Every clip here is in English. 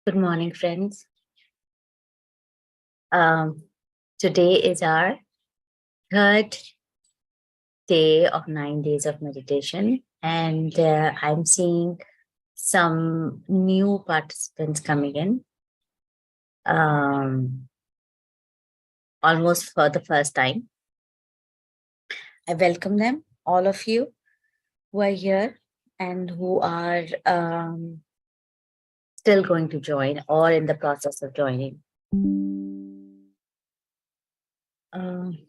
Good morning, friends. Um, Today is our third day of 9 days of meditation, and I'm seeing some new participants coming in almost for the first time. I welcome them, all of you who are here and who are still going to join or in the process of joining. Um,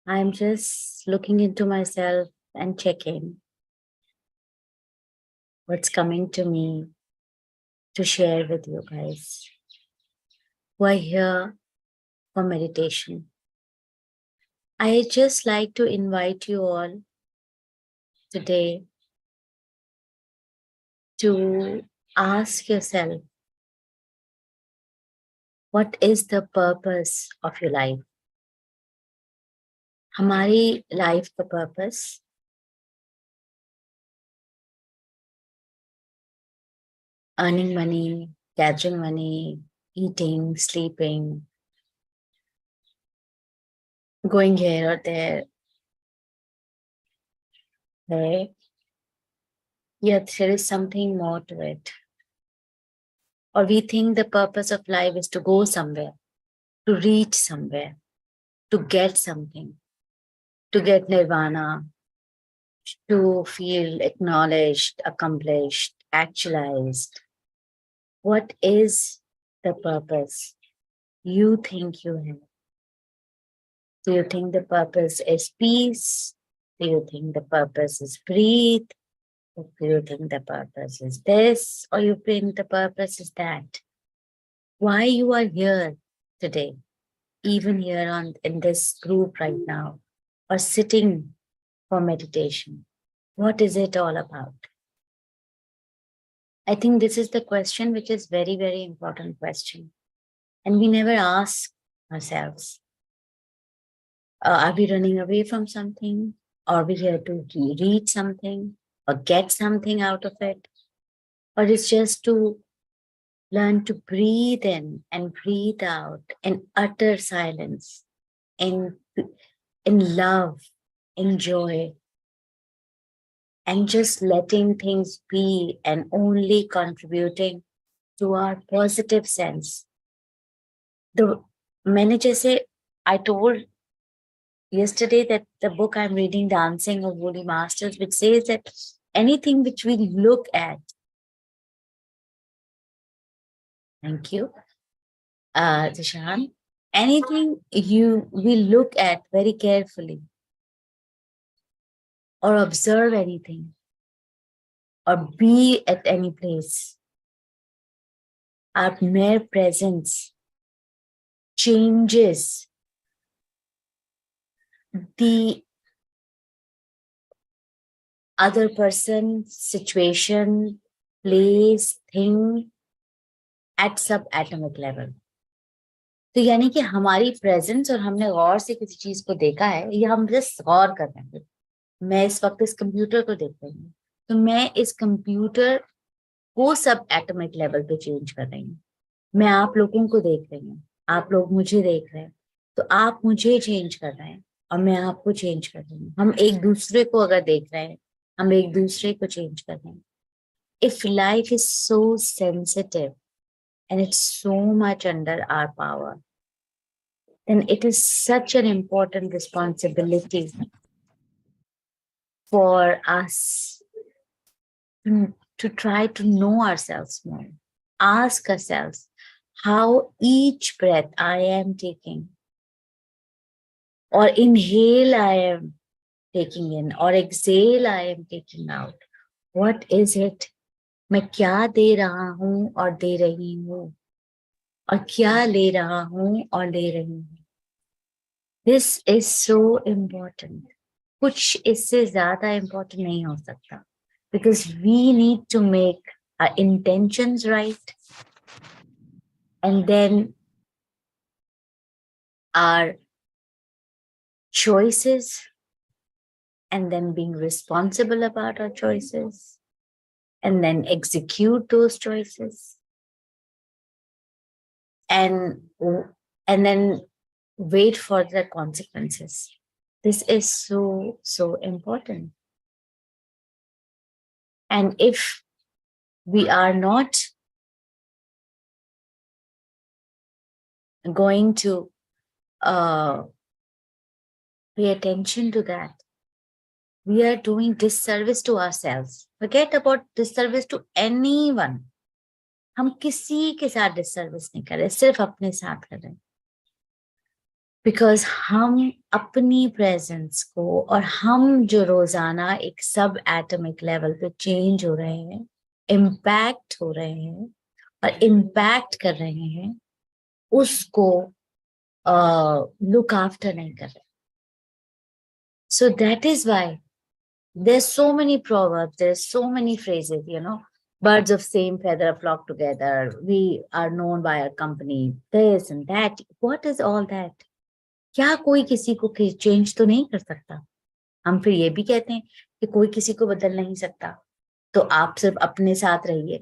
I'm just looking into myself and checking what's coming to me to share with you guys who are here for meditation. I just like to invite you all today to ask yourself, what is the purpose of your life? हमारी life का purpose earning money, gathering money, eating, sleeping, going here or there, right? Yet there is something more to it. Or we think the purpose of life is to go somewhere, to reach somewhere, to get something, to get nirvana, to feel acknowledged, accomplished, actualized. What is the purpose you think you have? Do you think the purpose is peace? Do you think the purpose is breathe? Or do you think the purpose is this? Or you think the purpose is that? Why you are here today, even here in this group right now, or sitting for meditation? What is it all about? I think this is the question which is very, very important question. And we never ask ourselves, are we running away from something? Are we here to read something or get something out of it? Or it's just to learn to breathe in and breathe out in utter silence, in love, in joy, and just letting things be and only contributing to our positive sense. मैंने जैसे I told yesterday that the book I'm reading, Dancing of Holy Masters, which says that anything which we look at, thank you, Zishan, anything we look at very carefully or observe anything or be at any place, our mere presence changes the other person, situation, place, thing at subatomic level. तो यानी कि हमारी presence और हमने गौर से किसी चीज को देखा है, या हम जस्ट गौर कर रहे हैं. मैं इस वक्त इस कंप्यूटर को देख रही हूँ, तो मैं इस कंप्यूटर को सब एटॉमिक लेवल पे चेंज कर रही हूँ. मैं आप लोगों को देख रही हूँ, आप लोग मुझे देख रहे हैं, तो आप मुझे चेंज कर रहे हैं और मैं आपको चेंज कर रही हूँ. हम एक दूसरे को अगर देख रहे हैं, हम एक दूसरे को चेंज कर रहे हैं. If life is so sensitive and it's so much under our power, then it is such an important responsibility for us to try to know ourselves more. Ask ourselves how each breath I am taking or inhale I am taking in or exhale I am taking out. What is it? मैं क्या दे रहा हूं और दे रही हूं और क्या ले रहा हूं और ले रही हूं. This is so important. कुछ इससे ज्यादा important नहीं हो सकता, because we need to make our intentions right, and then our choices and then being responsible about our choices, and then execute those choices, and then wait for the consequences. This is so, so important. And if we are not going to pay attention to that, we are doing disservice to ourselves. Forget about disservice to anyone. हम किसी के साथ disservice नहीं कर रहे, सिर्फ अपने साथ कर रहे हैं. बिकॉज हम अपनी प्रेजेंस को और हम जो रोजाना एक सब एटमिक लेवल पे चेंज हो रहे हैं, इम्पैक्ट हो रहे हैं और इम्पैक्ट कर रहे हैं, उसको लुक आफ्टर नहीं कर रहे. So that is why there's so many proverbs, there's so many phrases, birds of same feather flock together, we are known by our company, this and that. What is all that? क्या कोई किसी को change तो नहीं कर सकता? हम फिर ये भी कहते हैं कि कोई किसी को बदल नहीं सकता, तो आप सिर्फ अपने साथ रहिए.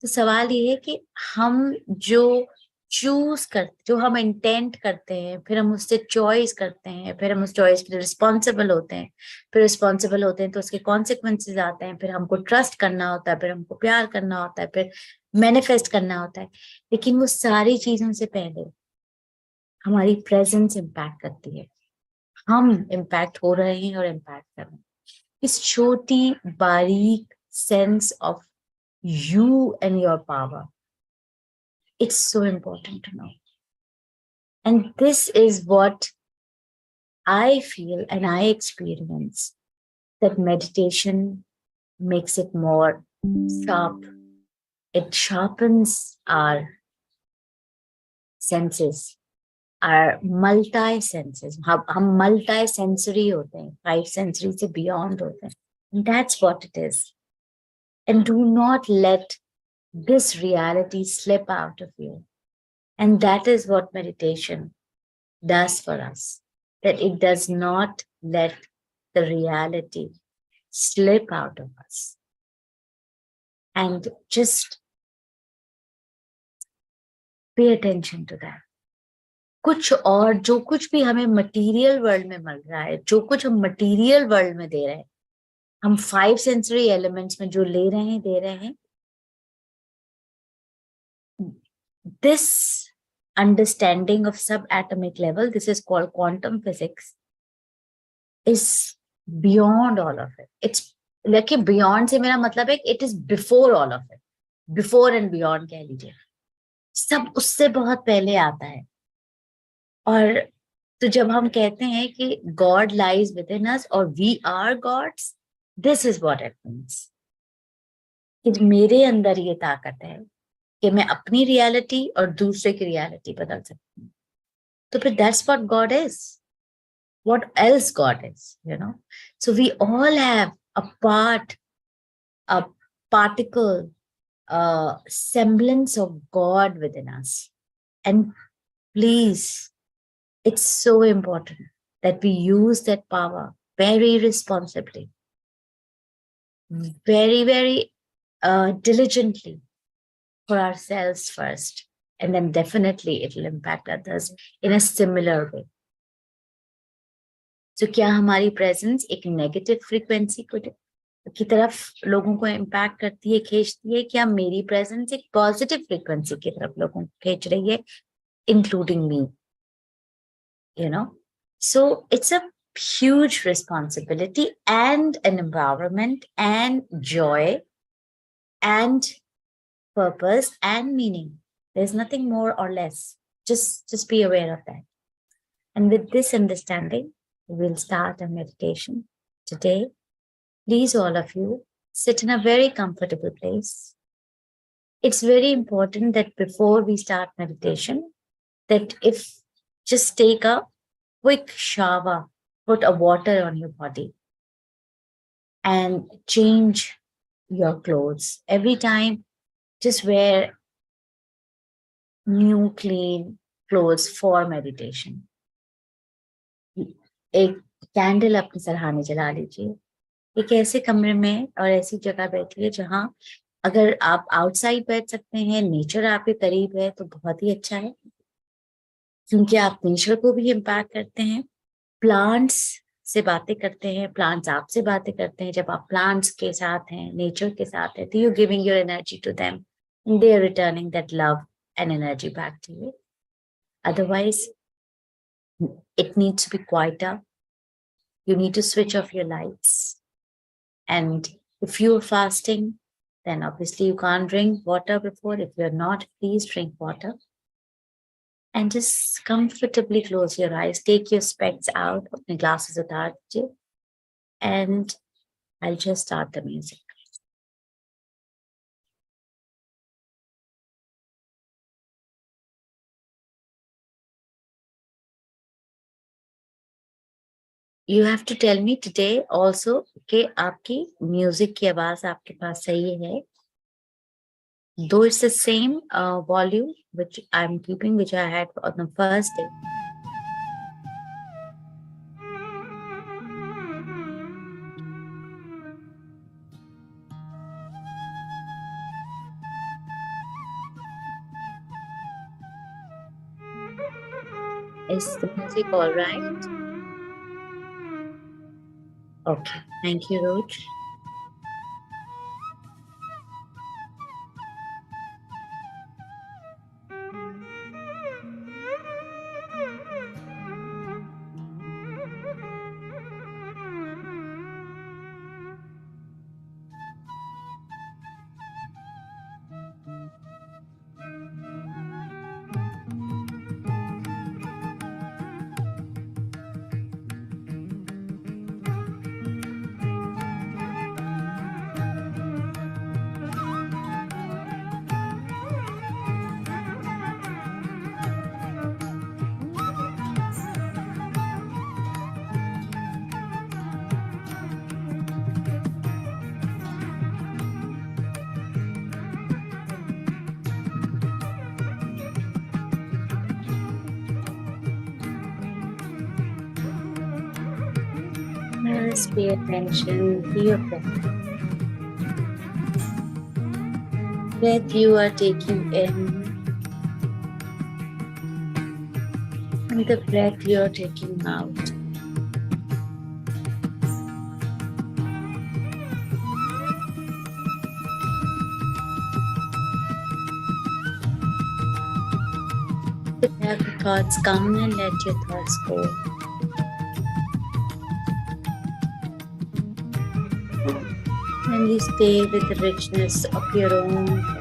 तो सवाल ये है कि हम जो चूज करते, जो हम इंटेंट करते हैं, फिर हम उससे चॉइस करते हैं, फिर हम उस चॉइस के लिए रिस्पॉन्सिबल होते हैं, फिर रिस्पॉन्सिबल होते हैं तो उसके कॉन्सिक्वेंसेज आते हैं, फिर हमको ट्रस्ट करना होता है, फिर हमको प्यार करना होता है, फिर मैनिफेस्ट करना होता है. लेकिन वो सारी चीजों से पहले हमारी प्रेजेंस इम्पैक्ट करती है. हम इम्पैक्ट हो रहे हैं और इम्पैक्ट कर रहे हैं. इस छोटी बारीक sense of you and your power, it's so important to know. And this is what I feel and I experience, that meditation makes it more sharp. It sharpens our senses, our multi-senses. हम multi-sensory होते हैं, 5 sensory से beyond होते हैं. And that's what it is. And do not let this reality slip out of you. And that is what meditation does for us, that it does not let the reality slip out of us. And just pay attention to that. कुछ और जो कुछ भी हमें material world में मिल रहा है, जो कुछ हम मटीरियल वर्ल्ड में दे रहे हैं, हम 5 सेंसरी एलिमेंट्स में जो ले रहे हैं, दे रहे हैं, this understanding of subatomic level, this is called quantum physics, is beyond all of it. It's like beyond से मेरा मतलब है it is before all of it. Before and beyond कह लीजिए, सब उससे बहुत पहले आता है. और तो जब हम कहते हैं कि God lies within us or we are gods, this is what it means. कि मेरे अंदर ये ताकत है कि मैं अपनी रियलिटी और दूसरे की रियलिटी बदल सकती हूँ. तो फिर that's what God is. What else God is, So we all have a part, a particle, a semblance of God within us. And please, it's so important that we use that power very responsibly, very, very diligently for ourselves first. And then definitely it will impact others in a similar way. So क्या हमारी presence एक negative frequency की तरफ लोगों को impact करती है, खींचती है, क्या मेरी प्रेजेंस एक पॉजिटिव फ्रीक्वेंसी की तरफ लोगों को खींच रही है, including me, So it's a huge responsibility and an empowerment and joy and purpose and meaning. There's nothing more or less. Just be aware of that. And with this understanding, we'll start a meditation today. Please, all of you, sit in a very comfortable place. It's very important that before we start meditation, that if just take a quick shower, put a water on your body and change your clothes. Every time, just wear new, clean clothes for meditation. एक candle अपने सराहने जला लीजिए। एक ऐसे कमरे में और ऐसी जगह बैठिए जहां अगर आप आउटसाइड बैठ सकते हैं, नेचर आपके करीब है तो बहुत ही अच्छा है, क्योंकि आप नेचर को भी इम्पैक्ट करते हैं। प्लांट्स से बातें करते हैं, प्लांट्स आपसे बातें करते हैं। जब आप प्लांट्स के साथ हैं, नेचर के साथ हैं, तो you giving your energy to them, they are returning that love and energy back to you. Otherwise it needs to be quieter. You need to switch off your lights. And if you're fasting, then obviously you can't drink water before. If you're not, please drink water. And just comfortably close your eyes. Take your specs out, अपने glasses उतार दीजिए, and I'll just start the music. You have to tell me today also कि आपकी music की आवाज आपके पास सही है. Though it's the same volume which I'm keeping, which I had on the first day. Is the music all right? Okay, thank you, Roj. Just pay attention to your breath. Breath you are taking in and the breath you are taking out. Let the thoughts come and let your thoughts go. And you stay with the richness of your own breath.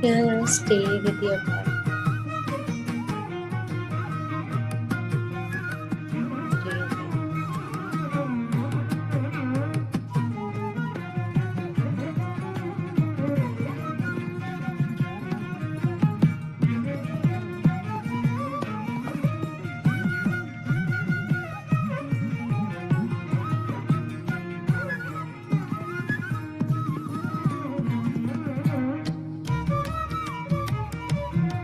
Here, stay with your body. Breathe in.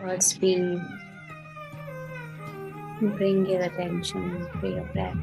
Thoughts feel, bring your attention to your breath.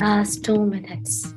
Last 2 minutes.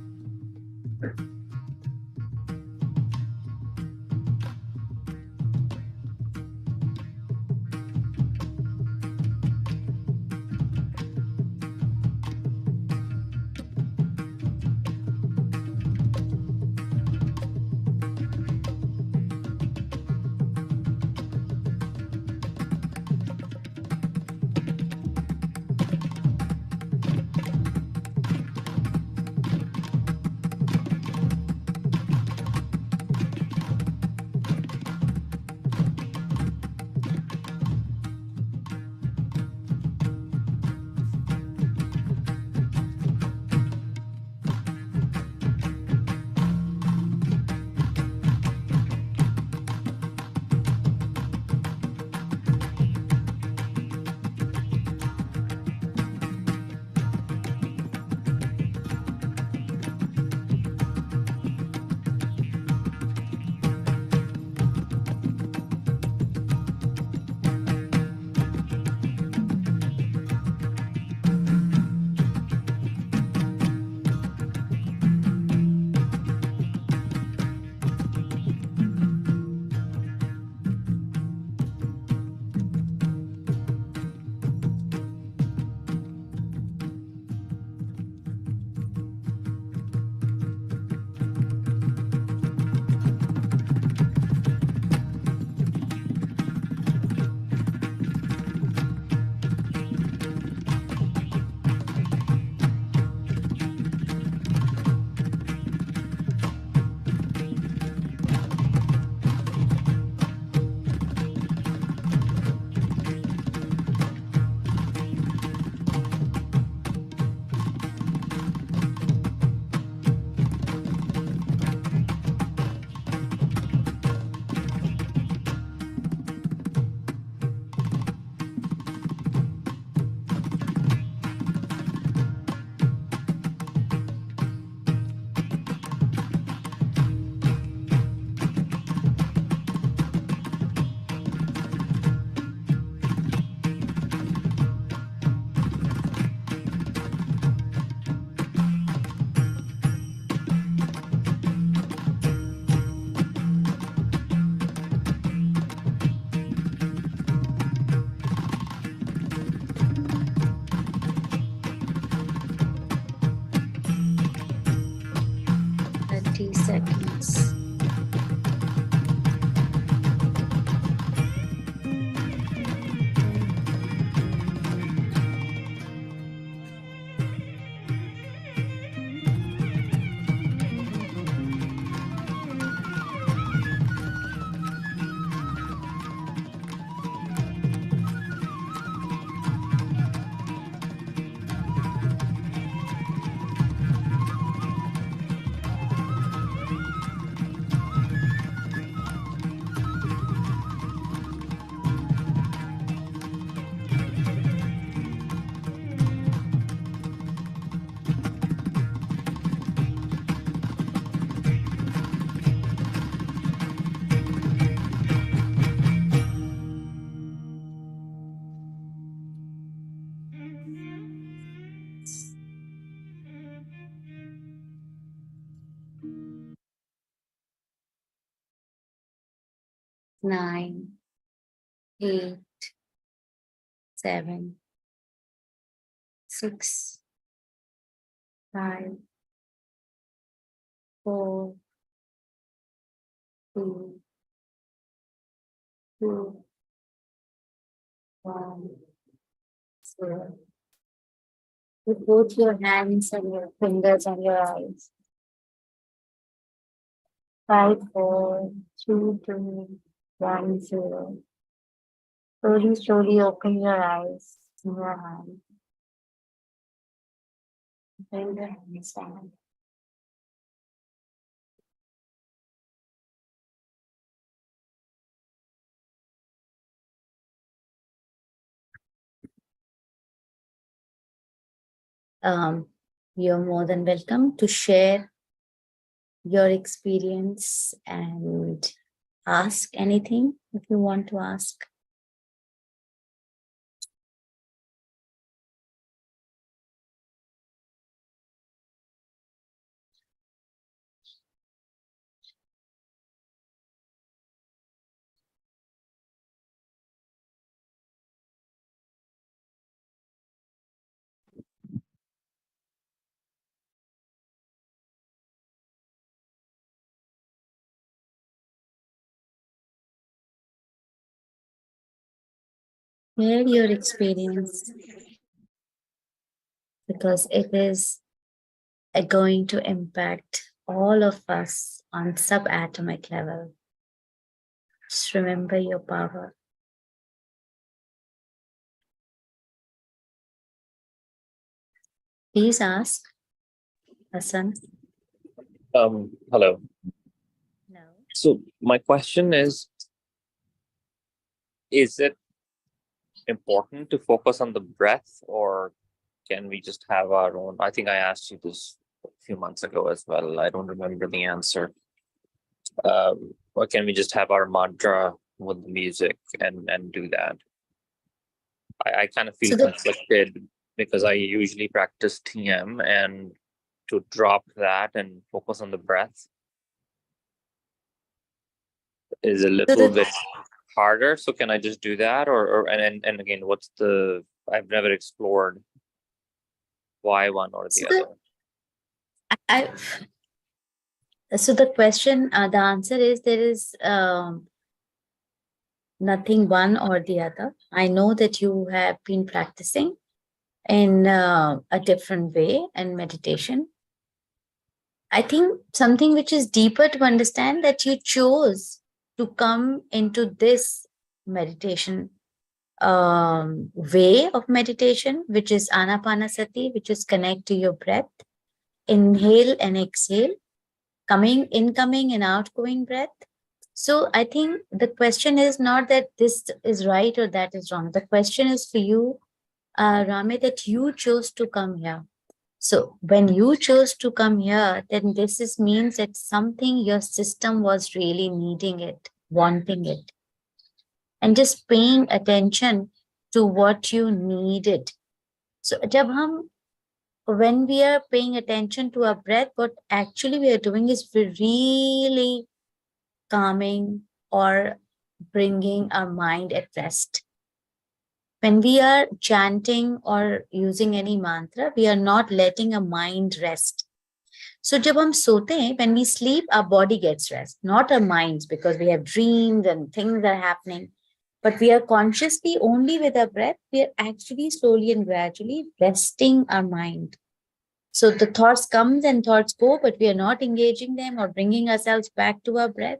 9, 8, 7, 6, 5, 4, 3, 2, 1, 0. With both your hands and your fingers on your eyes. 5, 4, 3, 2, 1, 0. Slowly, slowly open your eyes in your hand. Bring your hands down. You're more than welcome to share your experience and ask anything if you want to ask. Share your experience because it is going to impact all of us on subatomic level. Just remember your power. Please ask, Hassan. Hello. No. So my question is it important to focus on the breath, or can we just have our own? I think I asked you this a few months ago as well. I don't remember the answer. Or can we just have our mantra with the music and do that? I kind of feel conflicted because I usually practice TM, and to drop that and focus on the breath is a little bit harder. So can I just do that, or and again, what's the? I've never explored why one or the other. So the question, the answer is there is nothing one or the other. I know that you have been practicing in a different way and meditation. I think something which is deeper to understand that you chose to come into this meditation way of meditation, which is Anapanasati, which is connect to your breath, inhale and exhale, incoming and outgoing breath. So I think the question is not that this is right or that is wrong. The question is for you, Rame, that you chose to come here. So when you chose to come here, then this means that something your system was really needing it, wanting it, and just paying attention to what you needed. So when we are paying attention to our breath, what actually we are doing is we're really calming or bringing our mind at rest. When we are chanting or using any mantra, we are not letting a mind rest. So जब हम सोते हैं, when we sleep, our body gets rest, not our minds, because we have dreams and things are happening. But we are consciously only with our breath, we are actually slowly and gradually resting our mind. So the thoughts come and thoughts go, but we are not engaging them or bringing ourselves back to our breath.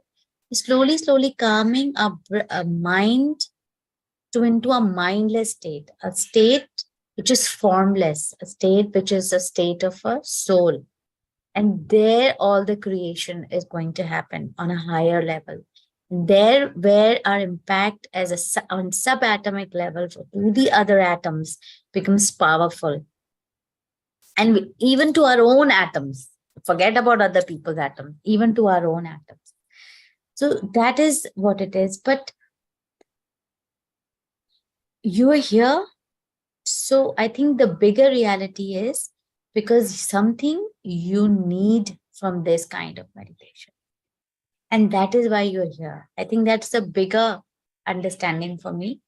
Slowly, slowly calming our mind into a mindless state, a state which is formless, a state which is a state of a soul. And there all the creation is going to happen on a higher level. There where our impact as on subatomic level to the other atoms becomes powerful. And even to our own atoms, forget about other people's atoms, even to our own atoms. So that is what it is. But you are here. So I think the bigger reality is because something you need from this kind of meditation. And that is why you're here. I think that's a bigger understanding for me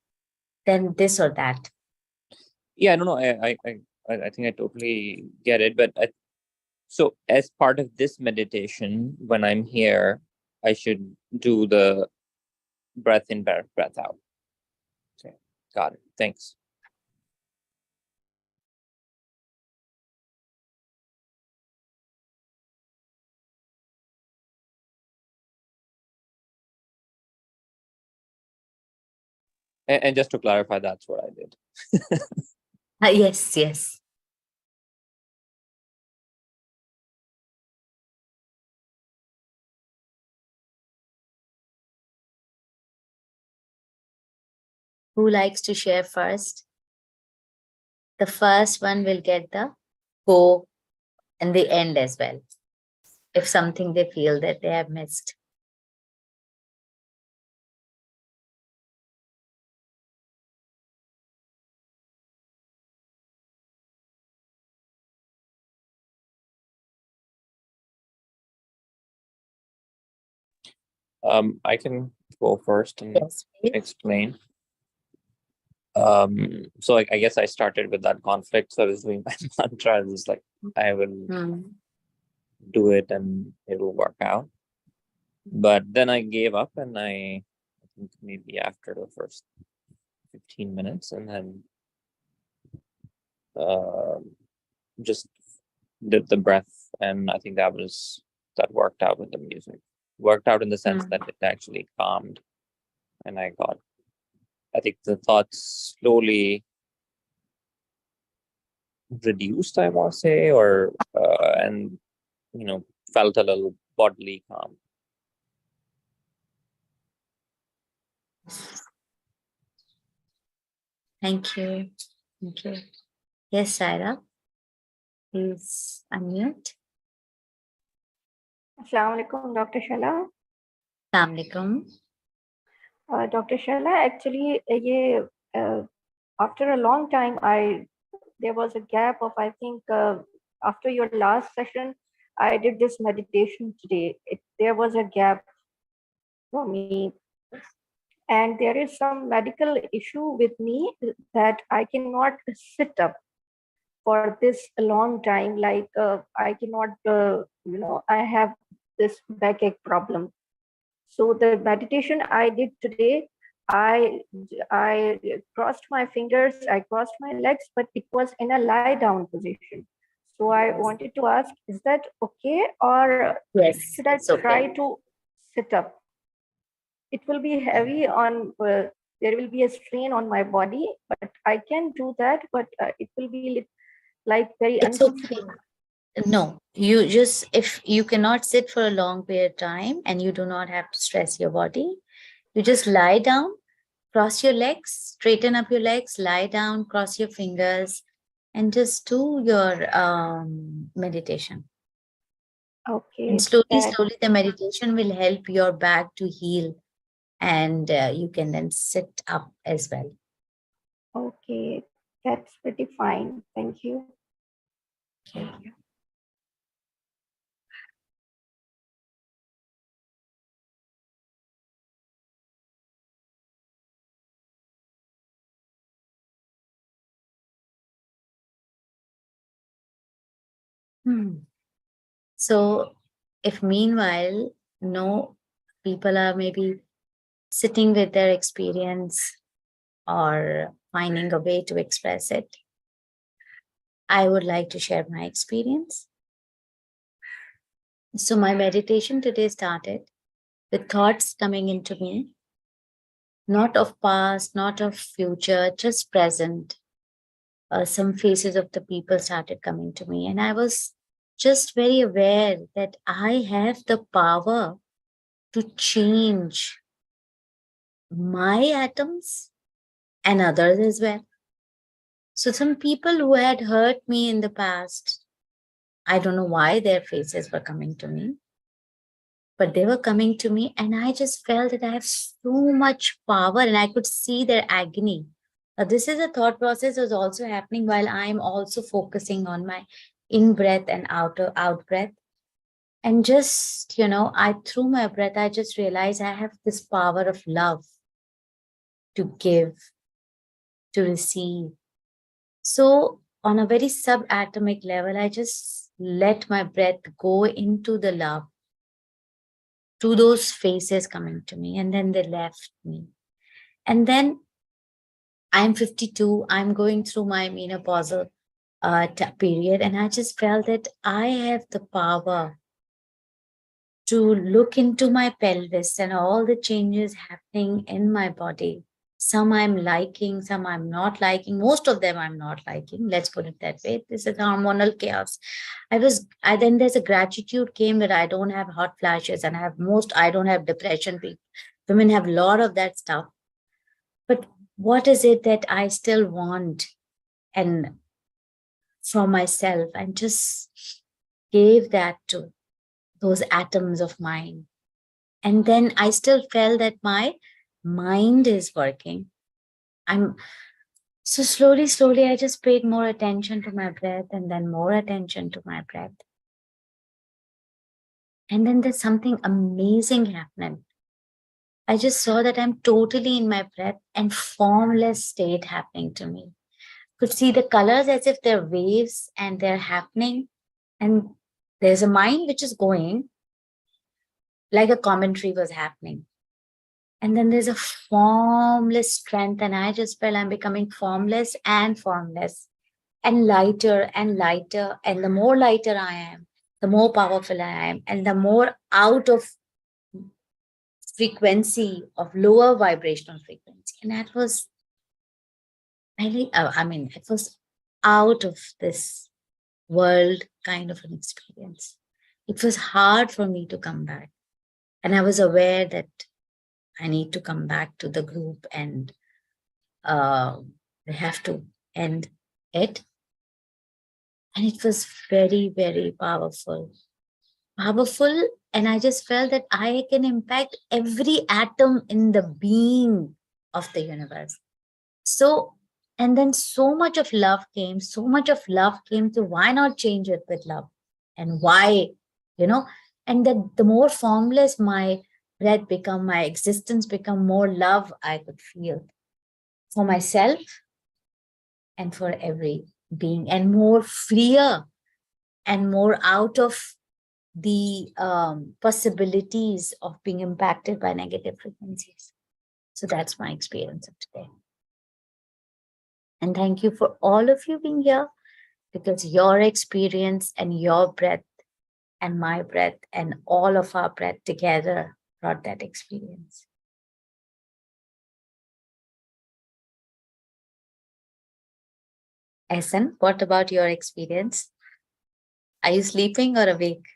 than this or that. Yeah, no, I think I totally get it. But so as part of this meditation, when I'm here, I should do the breath in, breath out. Okay, got it. Thanks. And just to clarify, that's what I did. Yes, yes. Who likes to share first? The first one will get the go and the end as well, if something they feel that they have missed. I can go first and Yes, please. explain. So I guess I started with that conflict. So I was doing my mantra. It's like I will do it and it will work out. But then I gave up, and I think maybe after the first 15 minutes, and then just did the breath, and I think that worked out with the music. Worked out in the sense that it actually calmed, and I think the thoughts slowly reduced, I want to say, or and felt a little bodily calm. Thank you. Thank you. Yes, Saira, please unmute. Assalamu alaikum, Dr. Shala. Assalamu alaikum. Dr. Shala, actually, after a long time, there was a gap of, I think, after your last session, I did this meditation today. There was a gap for me. And there is some medical issue with me that I cannot sit up for this long time. Like I cannot, I have this backache problem. So the meditation I did today, I crossed my fingers, I crossed my legs, but it was in a lie down position. So I wanted to ask, is that okay, or Yes, should I it's okay. try to sit up? It will be heavy on. There will be a strain on my body, but I can do that. But it will be like very It's okay. uncomfortable. No, if you cannot sit for a long period of time and you do not have to stress your body, you just lie down, cross your legs, straighten up your legs, lie down, cross your fingers, and just do your meditation. Okay. And slowly, the meditation will help your back to heal, and you can then sit up as well. Okay, that's pretty fine. Thank you. Okay. So, if meanwhile, no people are maybe sitting with their experience or finding a way to express it, I would like to share my experience. So, my meditation today started with thoughts coming into me, not of past, not of future, just present. Some faces of the people started coming to me, and I was just very aware that I have the power to change my atoms and others as well. So some people who had hurt me in the past, I don't know why their faces were coming to me, but they were coming to me, and I just felt that I have so much power, and I could see their agony. This is a thought process was also happening while I'm also focusing on my in breath and out breath. And just, I through my breath, I just realized I have this power of love to give, to receive. So on a very subatomic level, I just let my breath go into the love, to those faces coming to me, and then they left me. And then I'm 52, I'm going through my menopausal period, and I just felt that I have the power to look into my pelvis and all the changes happening in my body. Some I'm liking, some I'm not liking. Most of them I'm not liking. Let's put it that way. This is hormonal chaos. Then there's a gratitude came that I don't have hot flashes and I don't have depression. Women have a lot of that stuff. But what is it that I still want and for myself, and just gave that to those atoms of mine. And then I still felt that my mind is working. So slowly, I just paid more attention to my breath and then more attention to my breath. And then there's something amazing happening. I just saw that I'm totally in my breath and formless state happening to me. Could see the colors as if they're waves and they're happening. And there's a mind which is going like a commentary was happening. And then there's a formless strength, and I just felt I'm becoming formless and formless and lighter and lighter. And the more lighter I am, the more powerful I am, and the more out of frequency of lower vibrational frequency. And that was really, it was out of this world kind of an experience. It was hard for me to come back. And I was aware that I need to come back to the group and we have to end it. And it was very, very powerful. And I just felt that I can impact every atom in the being of the universe. So, and then so much of love came, to why not change it with love? And why, and the more formless my breath become, my existence become, more love I could feel for myself and for every being, and more freer and more out of the possibilities of being impacted by negative frequencies. So that's my experience of today. And thank you for all of you being here, because your experience and your breath and my breath and all of our breath together brought that experience. Ehsan, what about your experience? Are you sleeping or awake?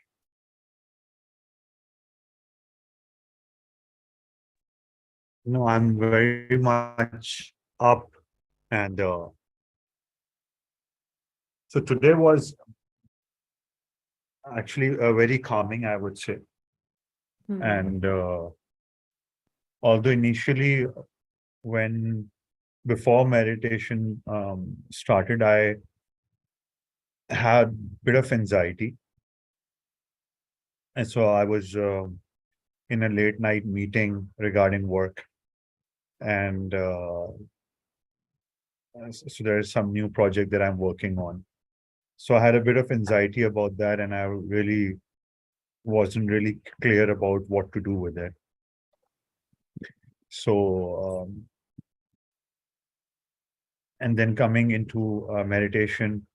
No, I'm very much up, and so today was actually very calming, I would say. And although initially, when before meditation started, I had a bit of anxiety, and so I was in a late night meeting regarding work, and so there is some new project that I'm working on. So I had a bit of anxiety about that, and I really wasn't really clear about what to do with it. So, and then coming into meditation,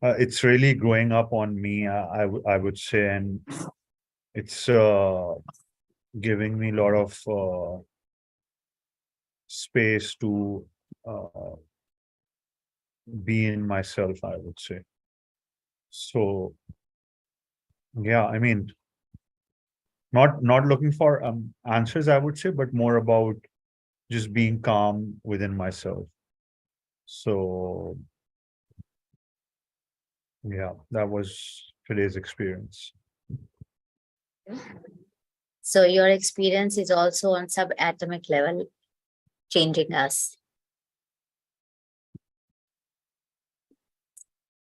it's really growing up on me, I would say, and it's giving me a lot of space to be in myself, I would say. So, yeah, I mean, not looking for answers, I would say, but more about just being calm within myself. So, yeah, that was today's experience. So your experience is also on subatomic level, changing us.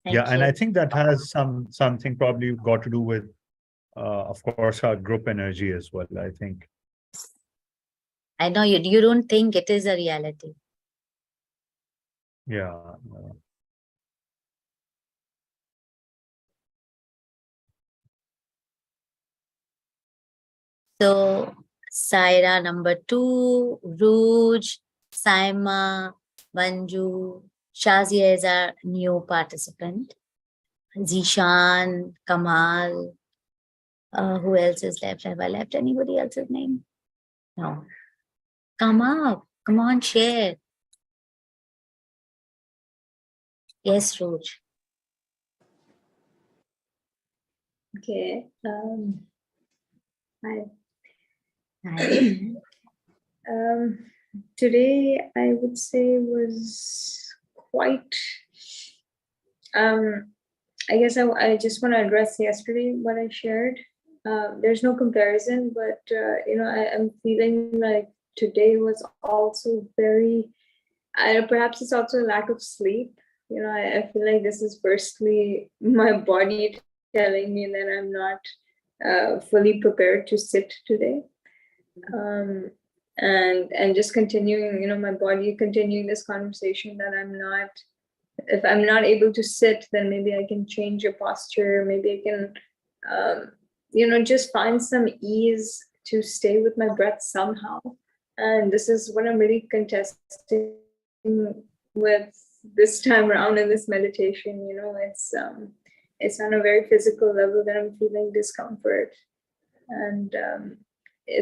And I think that has something probably got to do with of course, our group energy as well. I think. I know you don't think it is a reality. Yeah. So Saira number 2, Rouge, Saima, Manju, Shazia is our new participant. Zishan, Kamal. Who else is left? Have I left anybody else's name? No. Come up. Come on, share. Yes, Rouge. Okay. Hi. Hi. Today I would say was quite. I guess I just want to address yesterday what I shared. There's no comparison, but I'm feeling like today was also very. Perhaps it's also a lack of sleep. I feel like this is firstly my body telling me that I'm not fully prepared to sit today. And just continuing, my body continuing this conversation that if I'm not able to sit, then maybe I can change your posture. Maybe I can, just find some ease to stay with my breath somehow. And this is what I'm really contesting with this time around in this meditation. It's on a very physical level that I'm feeling discomfort. And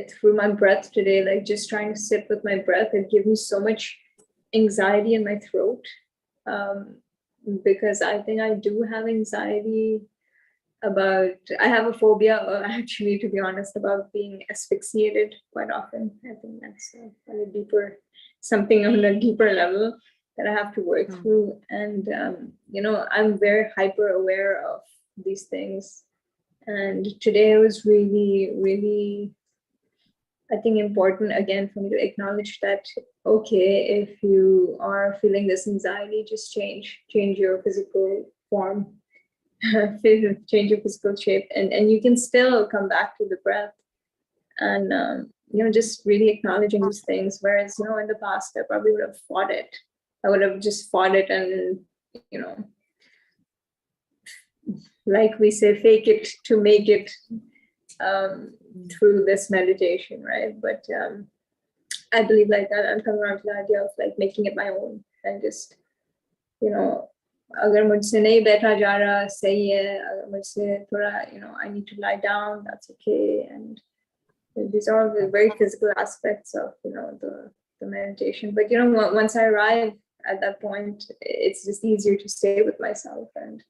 through my breath today, like just trying to sit with my breath, it gives me so much anxiety in my throat, because I think I do have anxiety I have a phobia, actually, to be honest, about being asphyxiated quite often. I think that's something on a deeper level that I have to work through. And, I'm very hyper aware of these things. And today it was really, really, I think, important again for me to acknowledge that, okay, if you are feeling this anxiety, just change your physical form, change your physical shape, and you can still come back to the breath. And, just really acknowledging these things. Whereas, in the past, I probably would have fought it. I would have just fought it and, like we say, fake it to make it through this meditation, right? But I believe like that I'm coming around to the idea of like making it my own and just, अगर मुझसे नहीं बैठा जा रहा सही है, अगर मुझसे थोड़ा, I need to lie down, that's okay. And these are all the very physical aspects of, the meditation. But, once I arrive at that point, it's just easier to stay with myself. And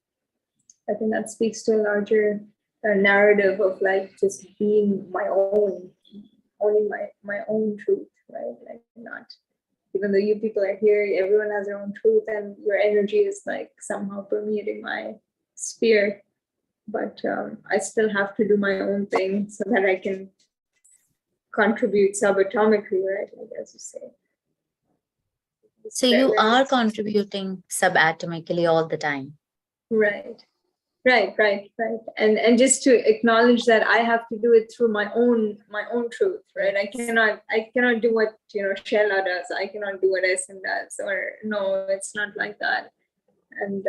I think that speaks to a larger narrative of like just being my own, owning my own truth, right? Like not, even though you people are here, everyone has their own truth and your energy is like somehow permeating my sphere. But I still have to do my own thing so that I can contribute subatomically, right? Like as you say. So you are contributing subatomically all the time. Right. And just to acknowledge that I have to do it through my own truth, right? I cannot do what Shela does. I cannot do what Essen does, or no, it's not like that. And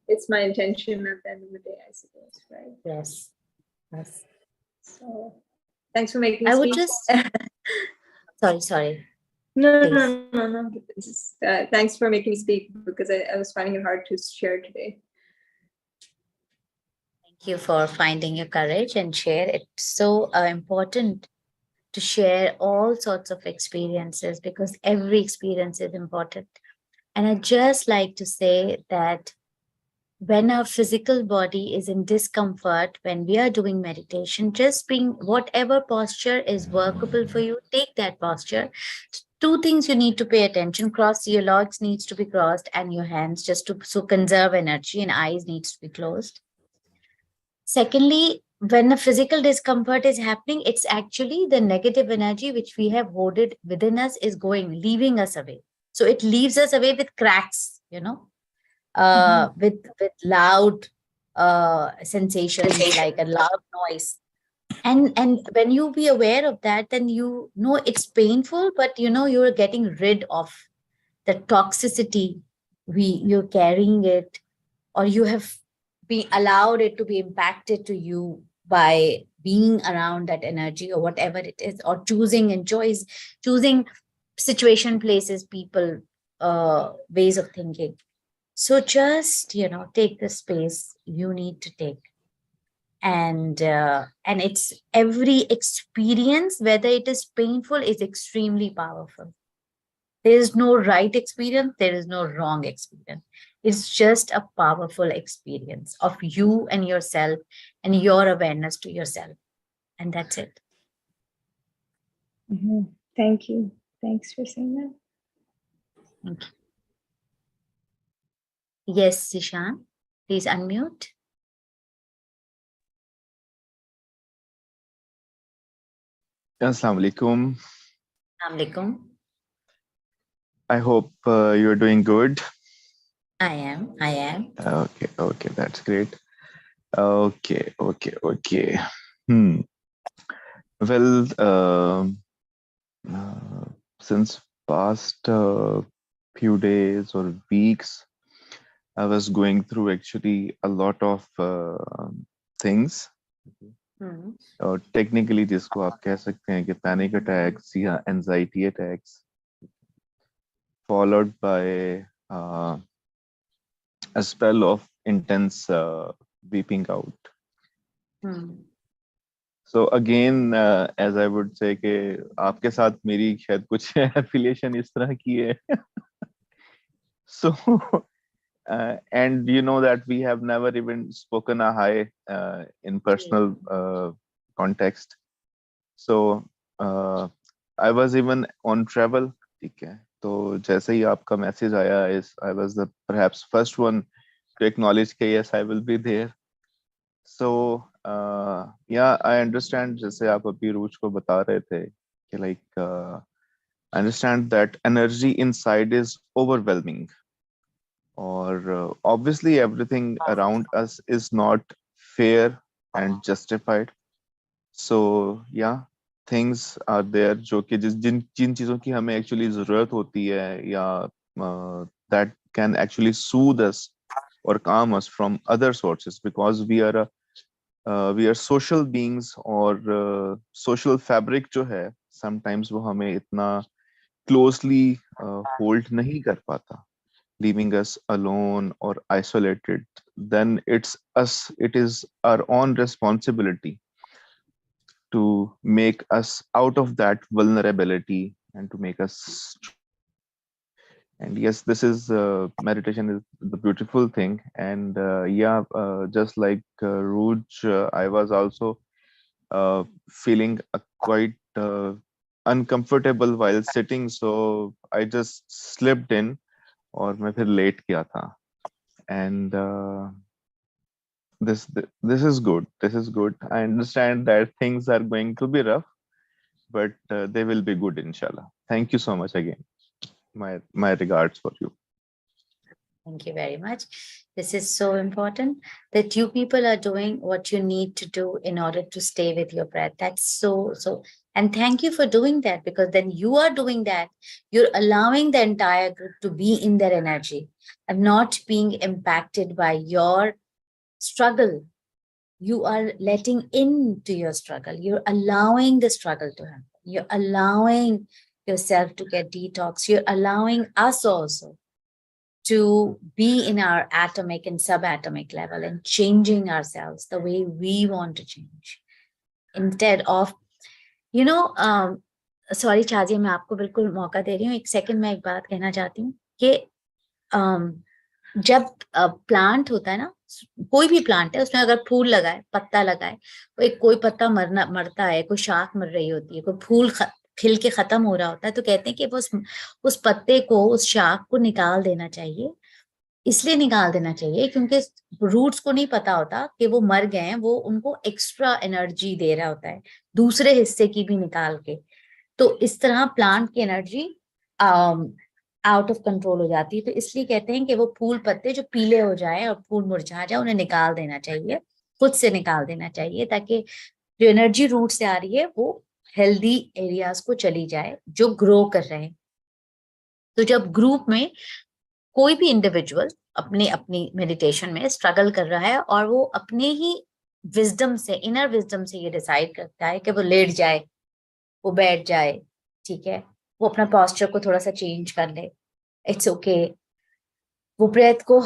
it's my intention at the end of the day, I suppose, right? Yes. So thanks for making me I would speak. just sorry. No. Just, thanks for making me speak, because I was finding it hard to share today. Thank you for finding your courage and share. It's so important to share all sorts of experiences because every experience is important. And I'd just like to say that when our physical body is in discomfort, when we are doing meditation, just being whatever posture is workable for you, take that posture. Two things you need to pay attention. Your legs needs to be crossed and your hands just to conserve energy, and eyes needs to be closed. Secondly, when a physical discomfort is happening, it's actually the negative energy which we have hoarded within us is leaving us away. So it leaves us away with cracks, with loud sensations like a loud noise. And when you be aware of that, then you know it's painful, but you know you're getting rid of the toxicity. You're carrying it, or you have been allowed it to be impacted to you by being around that energy or whatever it is, or choosing situation, places, people, ways of thinking. So just, take the space you need to take. And it's every experience, whether it is painful, is extremely powerful. There is no right experience, there is no wrong experience. It's just a powerful experience of you and yourself and your awareness to yourself. And that's it. Thank you. Thanks for saying that. Thank you. Yes, Zishan, please unmute. Assalamu alaikum. Assalamu alaikum. I hope you're doing good. I am. Okay, that's great. Okay. Well, since past few days or weeks, I was going through actually a lot of things. और technically जिसको आप कह सकते हैं कि panic attacks या anxiety attacks followed by a spell of intense weeping out. So again, as I would say कि आपके साथ मेरी शायद कुछ affiliation इस तरह की है. So and you know that we have never even spoken a hi in personal context. So I was even on travel. ठीक है, तो जैसे ही आपका मैसेज आया, I was the perhaps first one to acknowledge कि yes, I will be there. So yeah, I understand. जैसे आप अभी रूज को बता रहे थे कि like I understand that energy inside is overwhelming. Or obviously everything around us is not fair and justified. So yeah, things are there जो कि जिन चीजों की हमें actually जरूरत होती है या that can actually soothe us or calm us from other sources, because we are social beings, or social fabric जो है sometimes वो हमें इतना closely hold नहीं कर पाता, leaving us alone or isolated. Then it is our own responsibility to make us out of that vulnerability and to make us. And yes, this is meditation is the beautiful thing. And yeah, just like Ruj, I was also feeling quite uncomfortable while sitting, so I just slipped in और मैं फिर late गया था. And this is good. I understand that things are going to be rough, but they will be good, inshallah. Thank you so much again. My regards for you. Thank you very much. This is so important that you people are doing what you need to do in order to stay with your breath. That's so. And thank you for doing that, because then you are doing that. You're allowing the entire group to be in their energy and not being impacted by your struggle. You are letting into your struggle. You're allowing the struggle to happen. You're allowing yourself to get detox. You're allowing us also to be in our atomic and subatomic level and changing ourselves the way we want to change. Instead of, sorry छाजी, मैं आपको बिल्कुल मौका दे रही हूँ. एक second में एक बात कहना चाहती हूँ कि जब प्लांट होता है ना, कोई भी प्लांट है, उसमें अगर फूल लगाए, पत्ता लगाए, कोई पत्ता मरता है, कोई शाख मर रही होती है, कोई फूल खिल के खत्म हो रहा होता है, तो कहते हैं कि उस पत्ते को, उस शाख को निकाल देना चाहिए. इसलिए निकाल देना चाहिए क्योंकि रूट्स को नहीं पता होता कि वो मर गए हैं, वो उनको एक्स्ट्रा एनर्जी दे रहा होता है दूसरे हिस्से की भी निकाल के. तो इस तरह प्लांट की एनर्जी आउट ऑफ कंट्रोल हो जाती है। तो इसलिए कहते हैं कि वो फूल पत्ते जो पीले हो जाए और फूल मुरझा जाए, उन्हें निकाल देना चाहिए, खुद से निकाल देना चाहिए, ताकि जो एनर्जी रूट से आ रही है वो हेल्दी एरियाज को चली जाए जो ग्रो कर रहे हैं। तो जब ग्रुप में कोई भी इंडिविजुअल अपनी अपनी मेडिटेशन में स्ट्रगल कर रहा है और वो अपने ही विजडम से, इनर विजडम से ये डिसाइड करता है कि वो लेट जाए, वो बैठ जाए, ठीक है, वो अपना पोस्चर को थोड़ा सा चेंज कर ले, इट्स ओके, वो ब्रेथ को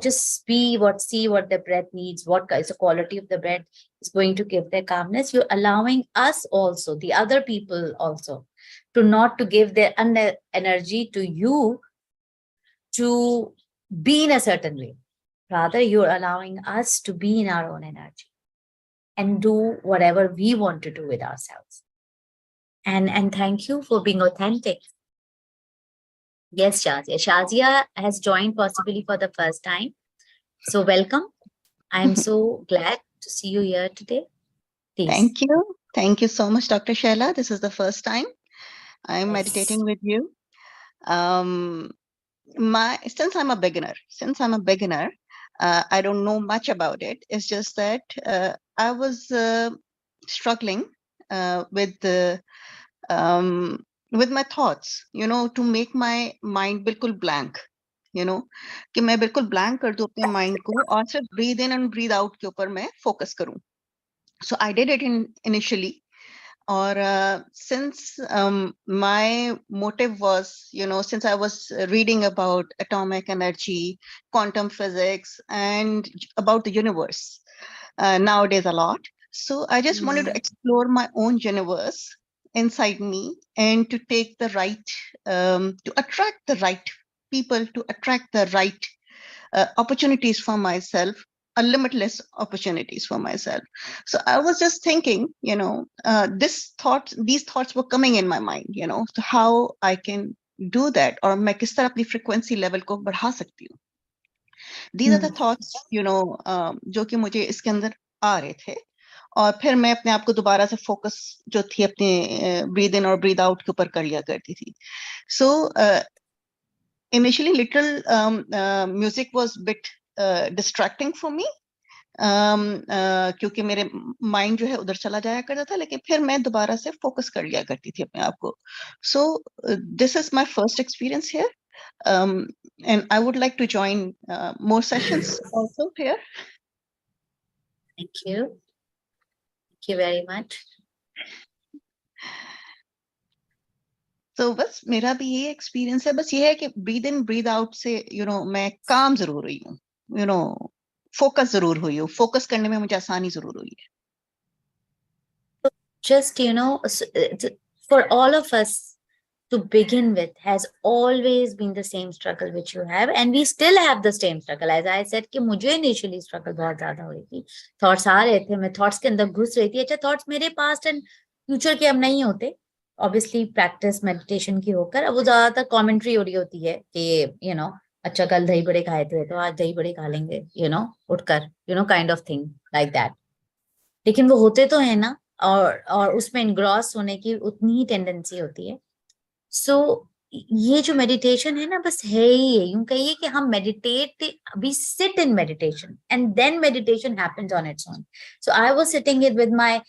just see what the breath needs, what is the quality of the breath is going to give their calmness. You're allowing us also, the other people also, to not to give their energy to you to be in a certain way. Rather, you're allowing us to be in our own energy and do whatever we want to do with ourselves. And thank you for being authentic. Yes, Shazia. Shazia has joined possibly for the first time. So welcome. I'm so glad to see you here today. Please. Thank you. Thank you so much, Dr. Shaila. This is the first time I'm meditating with you. Since I'm a beginner, I don't know much about it. It's just that I was struggling with my thoughts, to make my mind bilkul blank, कि मैं बिल्कुल blank कर दूं अपने mind को और सिर्फ breathe in and breathe out के ऊपर मैं focus करूं. So I did it initially. Or since my motive was, since I was reading about atomic energy, quantum physics, and about the universe nowadays a lot. So I just wanted to explore my own universe inside me and to take the right, to attract the right people, to attract the right opportunities for myself, limitless opportunities for myself. So I was just thinking, these thoughts were coming in my mind, so how I can do that, or मैं किस तरह अपनी frequency level को बढ़ा सकती हूँ. These are the thoughts, जो कि मुझे इसके अंदर आ रहे थे. और फिर मैं अपने आप को दोबारा से फोकस जो थी अपने ब्रीद इन और ब्रीद आउट के ऊपर कर लिया करती थी. So initially little music was bit distracting for me, क्योंकि मेरे माइंड जो है उधर चला जाया करता था, लेकिन फिर मैं दोबारा से फोकस कर लिया करती थी अपने आप को. So this is my first experience here, and I would like to join more sessions also here. Thank you. Thank you very much. So बस मेरा भी ये एक्सपीरियंस है. बस ये है कि ब्रीद इन ब्रीद आउट से मैं काम जरूर हुई हूँ, फोकस जरूर हुई हूँ. फोकस करने में मुझे आसानी जरूर हुई है. Just, for all of us to begin with has always been the same struggle which you have, and we still have the same struggle. As I said कि मुझे initially struggle बहुत ज्यादा हुई थी. Thoughts आ रहे थे, मैं thoughts के अंदर घुस रही थी. अच्छा, thoughts मेरे past and future के अब नहीं होते. Obviously practice meditation की होकर अब वो ज्यादातर commentary हो रही होती है कि अच्छा कल दही बड़े खाए थे तो आज दही बड़े खा लेंगे, उठकर, kind of thing like that. लेकिन वो होते तो है ना, और उसमें engross होने की उतनी ही टेंडेंसी होती है. सो ये जो मेडिटेशन है ना, बस है ही है. यूं कहिए कि हम meditate, we sit in meditation and then meditation happens on its own. So I was sitting it with my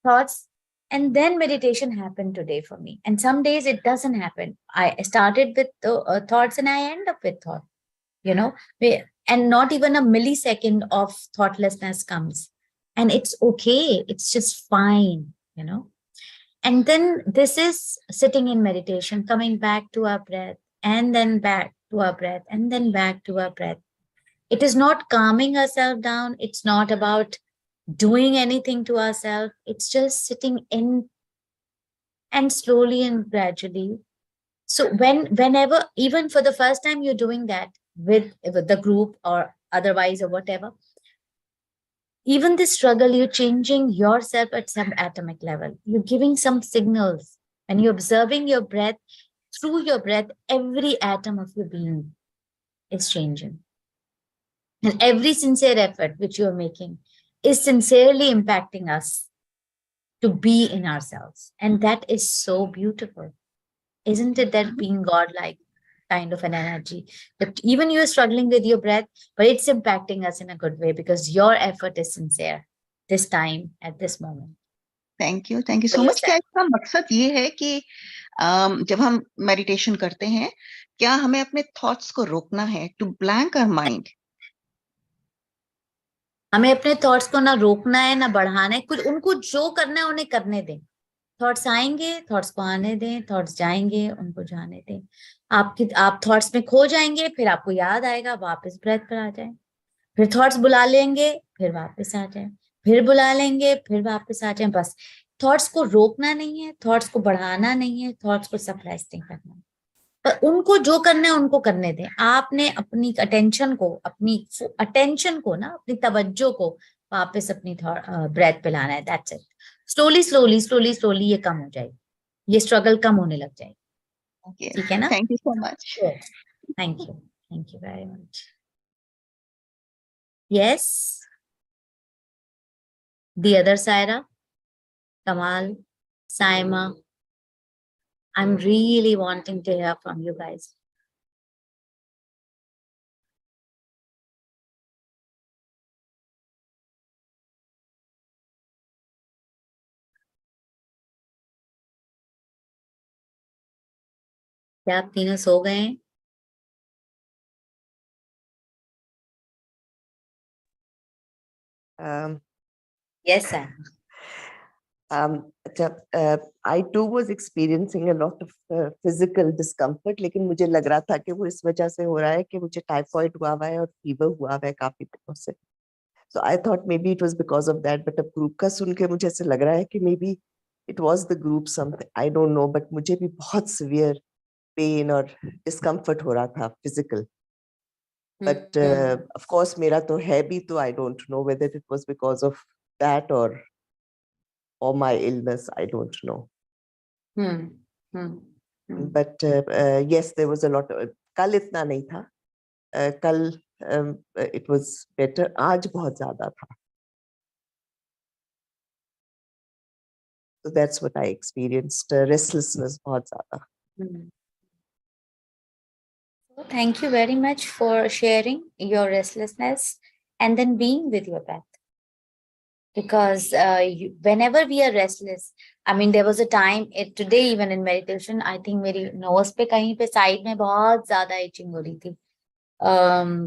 thoughts and then meditation happened today for me. And some days it doesn't happen. I started with thoughts and I end up with thought, and not even a millisecond of thoughtlessness comes, and it's okay, it's just fine. And then this is sitting in meditation, coming back to our breath, and then back to our breath, and then back to our breath. It is not calming ourselves down. It's not about doing anything to ourselves. It's just sitting in and slowly and gradually. So whenever, even for the first time you're doing that with the group or otherwise or whatever, even this struggle, you're changing yourself at some atomic level. You're giving some signals. When you're observing your breath, through your breath, every atom of your being is changing. And every sincere effort which you're making is sincerely impacting us. to be in ourselves. And that is so beautiful. Isn't it that being godlike kind of an energy? That even you are struggling with your breath, but it's impacting us in a good way because your effort is sincere this time at this moment. Thank you so So much. yes, क्या इसका मकसद ये है कि जब हम meditation करते हैं, क्या हमें अपने थॉट्स को रोकना है, टू ब्लैंक आवर माइंड? हमें अपने थॉट्स को ना रोकना है ना बढ़ाना है, कुछ उनको जो करना है उन्हें करने दें। थॉट्स आएंगे, थॉट्स को आने दें, थॉट्स जाएंगे, उनको जाने दें। आप थॉट्स में खो जाएंगे, फिर आपको याद आएगा, वापस ब्रेथ पर आ जाए। फिर थॉट्स बुला लेंगे, फिर वापस आ जाए, फिर बुला लेंगे, फिर वापस आ जाए। बस थॉट्स को रोकना नहीं है, थॉट्स को बढ़ाना नहीं है, थॉट्स को सप्रेस नहीं करना है, पर उनको जो करना है उनको करने दें। आपने अपनी अटेंशन को ना, अपनी तवज्जो को वापस अपनी ब्रेथ पे लाना है। That's it. Slowly slowly slowly slowly ये कम हो जाएगी, ये स्ट्रगल कम होने लग जाएगी। ठीक है ना? Thank you so much. Thank you very much. Yes, the other Saira, Kamal, Saima, I'm really wanting to hear from you guys. क्या आप तीनों सो गए हैं? Yes, sir. I too was experiencing a lot of physical discomfort, लेकिन मुझे लग रहा था कि वो इस वजह से हो रहा है कि मुझे टाइफॉइड हुआ हुआ है और फीवर हुआ हुआ है काफी दिनों से. So I thought maybe it was because of that, but अब ग्रुप का सुन के मुझे ऐसे लग रहा है कि maybe it was the group something, I don't know, but मुझे भी बहुत severe pain और discomfort हो रहा था physical. But of course मेरा तो है भी, तो I don't know whether it was because of that or my illness, I don't know. But yes, there was a lot of, कल इतना नहीं था, कल it was better, आज बहुत ज्यादा था. So that's what I experienced, restlessness बहुत ज्यादा. Thank you very much for sharing your restlessness and then being with your breath. Because whenever we are restless, I mean, there was a time today even in meditation, I think मेरी nose पे कहीं पे side में बहुत ज्यादा itching हो रही थी.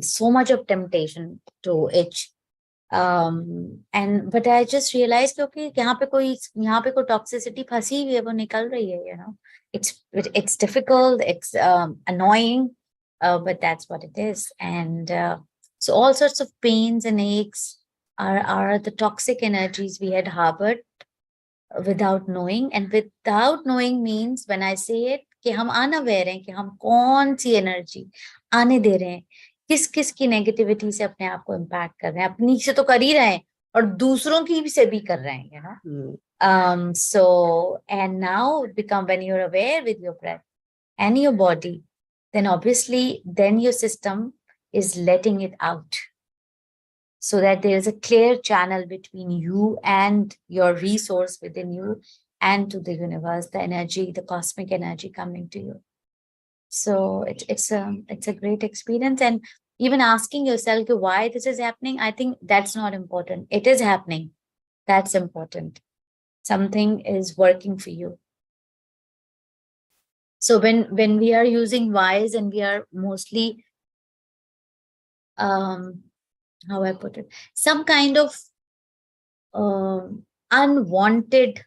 So much of temptation to itch. But I just realized कि okay, यहाँ पे कोई toxicity फंसी हुई है, वो निकल रही है, you know. It's difficult, it's annoying, but that's what it is. And so all sorts of pains and aches are the toxic energies we had harbored without knowing. And without knowing means, when I say it, कि हम unaware हैं कि हम कौन सी energy आने दे रहे हैं, किस की नेगेटिविटी से अपने आप को इम्पैक्ट कर रहे हैं, अपनी से तो कर ही रहे हैं और दूसरों की से भी कर रहे हैं, you know. So and now become, when you're aware with your breath and your body, then obviously then your system is letting it out, so that there is a clear channel between you and your resource within you and to the universe, the energy, the cosmic energy coming to you. So it's a great experience. And even asking yourself why this is happening, I think that's not important. It is happening. That's important. Something is working for you. So when we are using whys, and we are mostly, how I put it, some kind of unwanted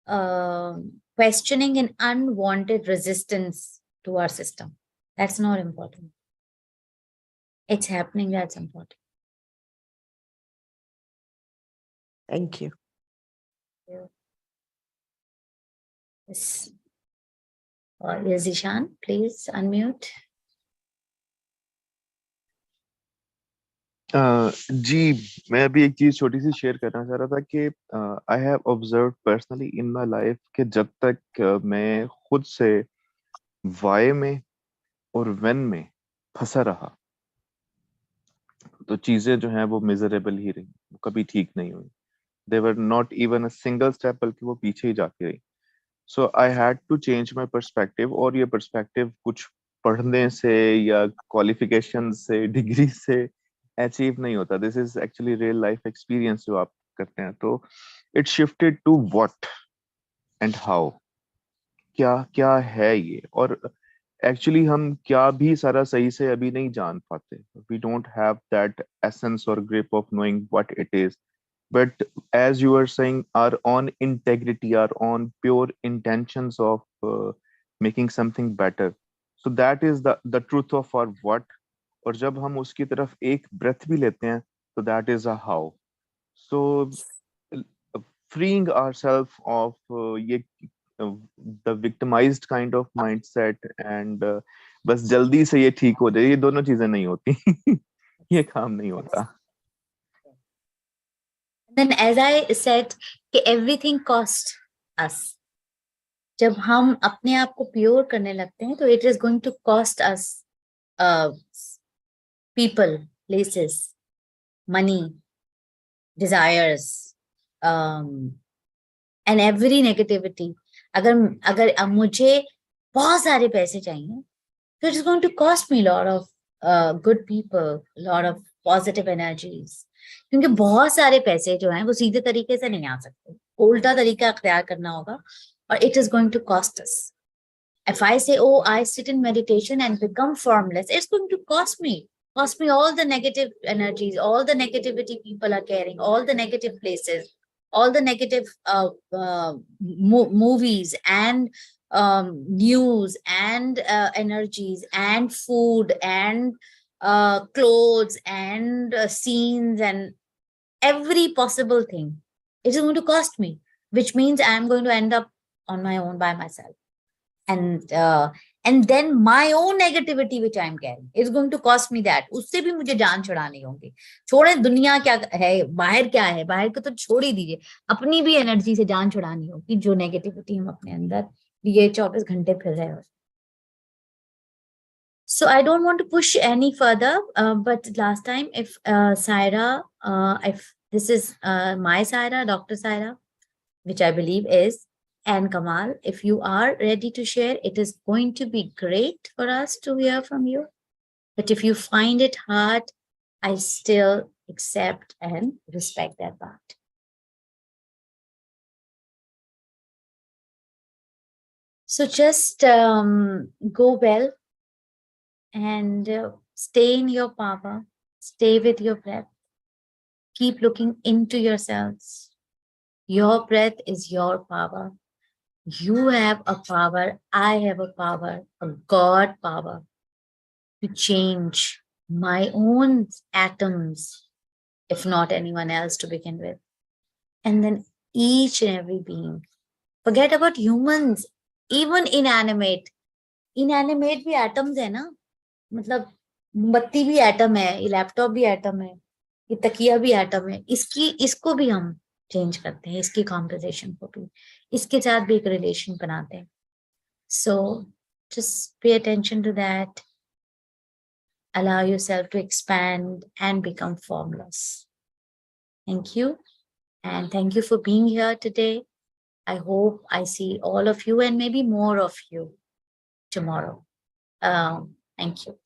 questioning and unwanted resistance to our system. That's not important. It's happening, that's important. Thank you. Yes. Yes, Zishan, please unmute. जी, मैं अभी एक चीज छोटी C share करना चाह रहा था कि I have observed personally in my life कि जब तक मैं खुद से वाई में और व्हेन में फंसा रहा, तो चीजें जो हैं वो मिजरेबल ही रही, वो कभी ठीक नहीं हुई. They were not even a single step, बल्कि वो पीछे ही जाती रही. So I had to change my perspective, और ये perspective कुछ पढ़ने से या qualification से degree से achieve नहीं होता. This is actually real life experience जो आप करते हैं. तो it shifted to what and how. क्या क्या है ये, और actually हम क्या भी सारा सही से अभी नहीं जान पाते. We don't have that essence or grip of knowing what it is. But as you were saying, our own integrity, our own pure intentions of making something better, so that is the truth of our what. और जब हम उसकी तरफ एक breath भी लेते हैं, so that is a how. So freeing ourselves of the victimized kind of mindset and बस जल्दी से ये ठीक हो जाए, ये दोनों चीजें नहीं होती. ये काम नहीं होता. Then as I said कि everything cost us. जब हम अपने आप को प्योर करने लगते हैं तो it is going to cost us people, places, money, desires, and every negativity. अगर अब मुझे बहुत सारे पैसे चाहिए तो it is going to cost me a lot of good people, a lot of positive energies. क्योंकि बहुत सारे पैसे जो हैं वो सीधे तरीके से नहीं आ सकते, उल्टा तरीका अख्तियार करना होगा, और it is going to cost us. If I say, oh, I sit in meditation and become formless, it's going to cost me all the negative energies, all the negativity people are carrying, all the negative places, all the negative movies and news and energies and food and clothes and scenes and every possible thing. It is going to cost me, which means I am going to end up on my own by myself. And then my own negativity which I am carrying is going to cost me that. उससे भी मुझे जान छुड़ानी होगी. छोड़े दुनिया क्या है, बाहर क्या है, बाहर को तो छोड़ ही दीजिए, अपनी भी एनर्जी से जान छुड़ानी होगी जो नेगेटिविटी हम अपने अंदर ये 24 घंटे फिर रहे हो. So I don't want to push any further, but last time if Saira, if this is my Saira, Dr. Saira, which I believe is, and Kamal, if you are ready to share, it is going to be great for us to hear from you. But if you find it hard, I still accept and respect that part. So just go well and stay in your power, stay with your breath, keep looking into yourselves. Your breath is your power. You have a power, I have a power, a God power to change my own atoms, if not anyone else to begin with. And then each and every being. Forget about humans, even inanimate. Inanimate भी atoms है ना, मतलब मोमबत्ती भी atom है, ये laptop भी atom है, ये तकिया भी एटम है, इसको भी हम चेंज करते हैं, इसकी कॉम्पोजिशन को भी, इसके साथ भी एक रिलेशन बनाते हैं. So just pay attention to that. Allow yourself to expand and become formless. Thank you. And thank you for being here today. I hope I see all of you and maybe more of you tomorrow. Thank you.